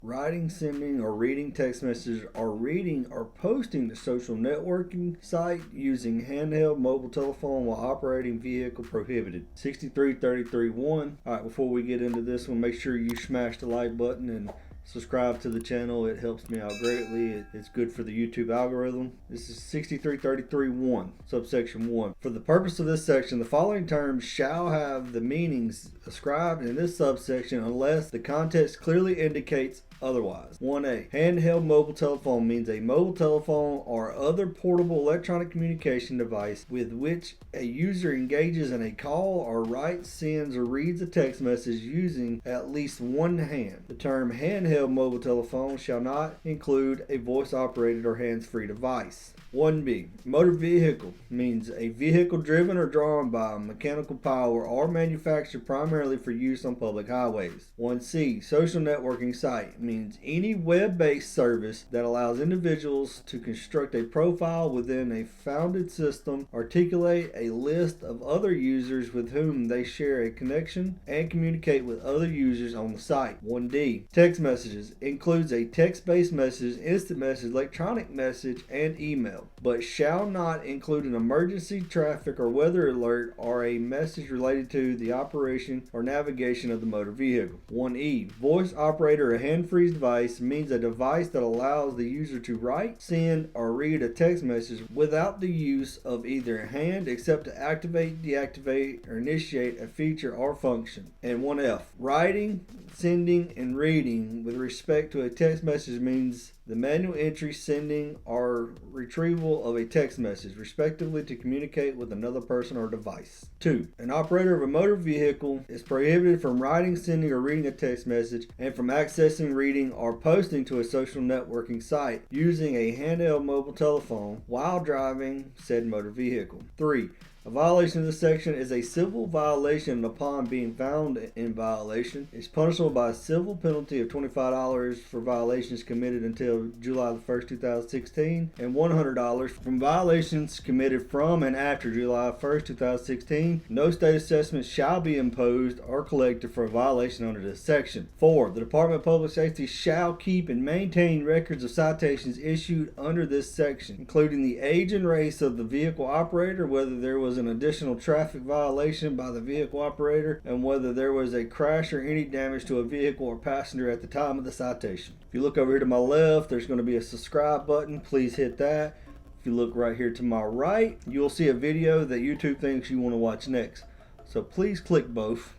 Writing, sending, or reading text messages, or reading or posting to social networking site using handheld mobile telephone while operating vehicle prohibited. 6333-1. Alright, before we get into this one, make sure you smash the like button and subscribe to the channel. It helps me out greatly. It's good for the YouTube algorithm. This is 6333-1, subsection 1. For the purpose of this section, the following terms shall have the meanings ascribed in this subsection unless the context clearly indicates otherwise. 1A. Handheld mobile telephone means a mobile telephone or other portable electronic communication device with which a user engages in a call or writes, sends, or reads a text message using at least one hand. The term handheld mobile telephone shall not include a voice-operated or hands-free device. 1B. Motor vehicle means a vehicle driven or drawn by mechanical power or manufactured primarily for use on public highways. 1C. Social networking site means any web-based service that allows individuals to construct a profile within a founded system, articulate a list of other users with whom they share a connection, and communicate with other users on the site. 1D. Text messages includes a text-based message, instant message, electronic message, and email, but shall not include an emergency, traffic, or weather alert or a message related to the operation or navigation of the motor vehicle. 1E. Voice operator or hand-free device means a device that allows the user to write, send, or read a text message without the use of either hand except to activate, deactivate, or initiate a feature or function. And 1F. Writing, sending, and reading with respect to a text message means the manual entry, sending, or retrieval of a text message, respectively, to communicate with another person or device. 2. An operator of a motor vehicle is prohibited from writing, sending, or reading a text message and from accessing, reading, or posting to a social networking site using a handheld mobile telephone while driving said motor vehicle. 3. A violation of this section is a civil violation, and upon being found in violation is punishable by a civil penalty of $25 for violations committed until July 1st, 2016, and $100 from violations committed from and after July 1st, 2016. No state assessment shall be imposed or collected for a violation under this section. 4. The Department of Public Safety shall keep and maintain records of citations issued under this section, including the age and race of the vehicle operator, whether there was an additional traffic violation by the vehicle operator, and whether there was a crash or any damage to a vehicle or passenger at the time of the citation. If you look over here to my left, there's going to be a subscribe button. Please hit that. If you look right here to my right, you'll see a video that YouTube thinks you want to watch next. So please click both.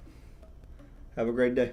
Have a great day.